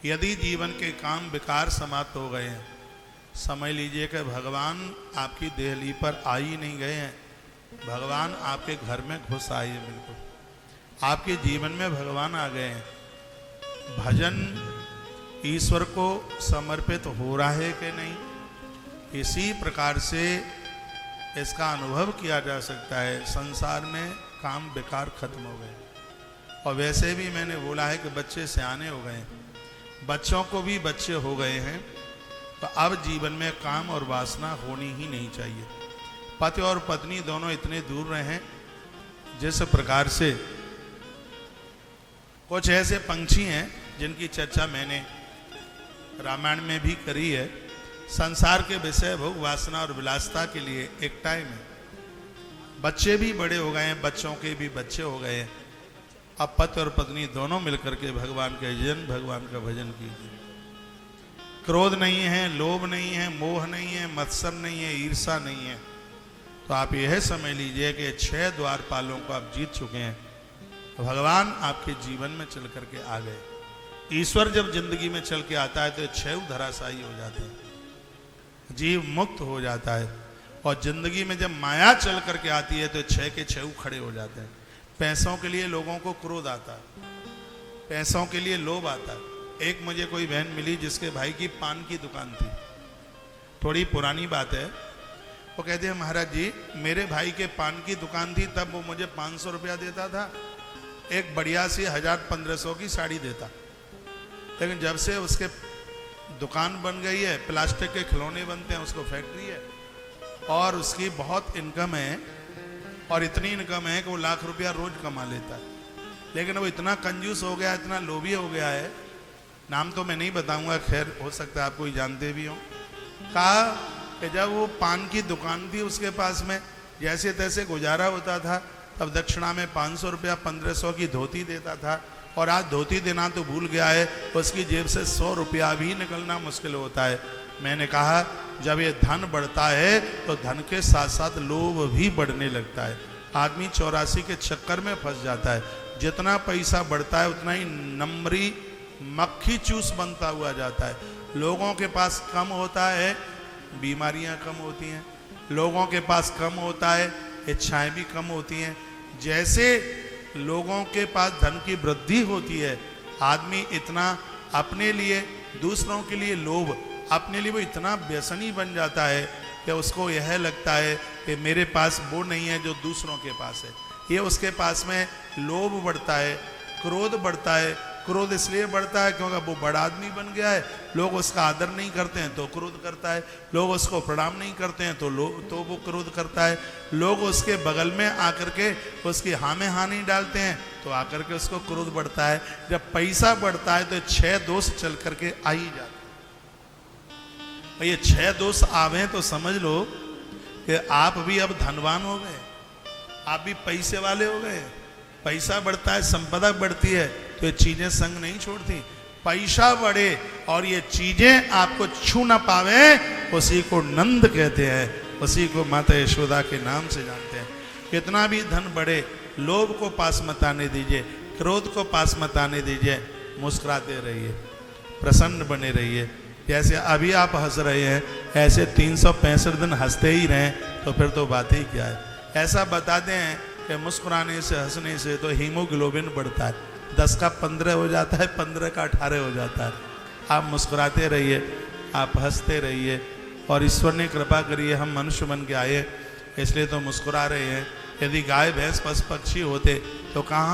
यदि जीवन के काम बेकार समाप्त हो गए हैं, समझ लीजिए कि भगवान आपकी देहली पर आ ही नहीं गए हैं, भगवान आपके घर में घुस आए हैं। बिल्कुल आपके जीवन में भगवान आ गए हैं। भजन ईश्वर को समर्पित हो रहा है कि नहीं, इसी प्रकार से इसका अनुभव किया जा सकता है। संसार में काम बेकार खत्म हो गए। और वैसे भी मैंने बोला है कि बच्चे सयाने हो गए, बच्चों को भी बच्चे हो गए हैं, तो अब जीवन में काम और वासना होनी ही नहीं चाहिए। पति और पत्नी दोनों इतने दूर रहें, जिस प्रकार से कुछ ऐसे पंछी हैं जिनकी चर्चा मैंने रामायण में भी करी है। संसार के विषय भोग वासना और विलासता के लिए एक टाइम है, बच्चे भी बड़े हो गए हैं, बच्चों के भी बच्चे हो गए हैं। अब पति और पत्नी दोनों मिलकर के भगवान के भगवान का भजन कीजिए। क्रोध नहीं है, लोभ नहीं है, मोह नहीं है, मत्सर नहीं है, ईर्षा नहीं है, तो आप यह समझ लीजिए कि 6 द्वारपालों को आप जीत चुके हैं। भगवान आपके जीवन में चल करके आ गए। ईश्वर जब जिंदगी में चल के आता है तो 6 धराशायी हो जाते हैं, जीव मुक्त हो जाता है। और जिंदगी में जब माया चल करके आती है तो 6 के 6 खड़े हो जाते हैं। पैसों के लिए लोगों को क्रोध आता है, पैसों के लिए लोभ आता है। एक मुझे कोई बहन मिली जिसके भाई की पान की दुकान थी, थोड़ी पुरानी बात है। वो कहते हैं महाराज जी, मेरे भाई के पान की दुकान थी, तब वो मुझे 500 रुपया देता था, एक बढ़िया सी 1000-1500 की साड़ी देता। लेकिन जब से उसके दुकान बन गई है, प्लास्टिक के खिलौने बनते हैं, उसको फैक्ट्री है और उसकी बहुत इनकम है, और इतनी इनकम है कि वो लाख रुपया रोज कमा लेता है। लेकिन वो इतना कंजूस हो गया, इतना लोभी हो गया है, नाम तो मैं नहीं बताऊंगा, खैर हो सकता है आप कोई जानते भी हो। कहा कि जब वो पान की दुकान थी उसके पास में जैसे तैसे गुजारा होता था, तब दक्षिणा में 500 रुपया 1500 की धोती देता था, और आज धोती देना तो भूल गया है, उसकी जेब से 100 रुपया भी निकलना मुश्किल होता है। मैंने कहा जब ये धन बढ़ता है तो धन के साथ साथ लोभ भी बढ़ने लगता है। आदमी 84 के चक्कर में फंस जाता है। जितना पैसा बढ़ता है उतना ही नंबरी मक्खी चूस बनता हुआ जाता है। लोगों के पास कम होता है, बीमारियां कम होती हैं, लोगों के पास कम होता है, इच्छाएं भी कम होती हैं। जैसे लोगों के पास धन की वृद्धि होती है, आदमी इतना अपने लिए, दूसरों के लिए लोभ, अपने लिए वो इतना व्यसनी बन जाता है कि उसको यह लगता है कि मेरे पास वो नहीं है जो दूसरों के पास है। ये उसके पास में लोभ बढ़ता है, क्रोध बढ़ता है। क्रोध इसलिए बढ़ता है क्योंकि वो बड़ा आदमी बन गया है, लोग उसका आदर नहीं करते हैं तो क्रोध करता है, लोग उसको प्रणाम नहीं करते हैं तो वो क्रोध करता है, लोग उसके बगल में आकर के उसकी हाँ में हाँ नहीं डालते हैं तो आकर के उसको क्रोध बढ़ता है। जब पैसा बढ़ता है तो 6 दोष चल करके आ ही जाते हैं। ये 6 दोष आवे तो समझ लो कि आप भी अब धनवान हो गए, आप भी पैसे वाले हो गए। पैसा बढ़ता है, संपदा बढ़ती है, तो ये चीजें संग नहीं छोड़ती। पैसा बढ़े और ये चीजें आपको छू ना पावे, उसी को नंद कहते हैं, उसी को माता यशोदा के नाम से जानते हैं। कितना भी धन बढ़े, लोभ को पास मत आने दीजिए, क्रोध को पास मत आने दीजिए, मुस्कुराते रहिए, प्रसन्न बने रहिए। जैसे अभी आप हंस रहे हैं, ऐसे 365 दिन हंसते ही रहें तो फिर तो बात ही क्या है। ऐसा बताते हैं कि मुस्कुराने से, हंसने से तो हीमोग्लोबिन बढ़ता है, 10 का 15 हो जाता है, 15 का 18 हो जाता है। आप मुस्कुराते रहिए, आप हंसते रहिए, और ईश्वर ने कृपा करिए हम मनुष्य बन के आए, इसलिए तो मुस्कुरा रहे हैं। यदि गाय भैंस पशु पक्षी होते तो कहाँ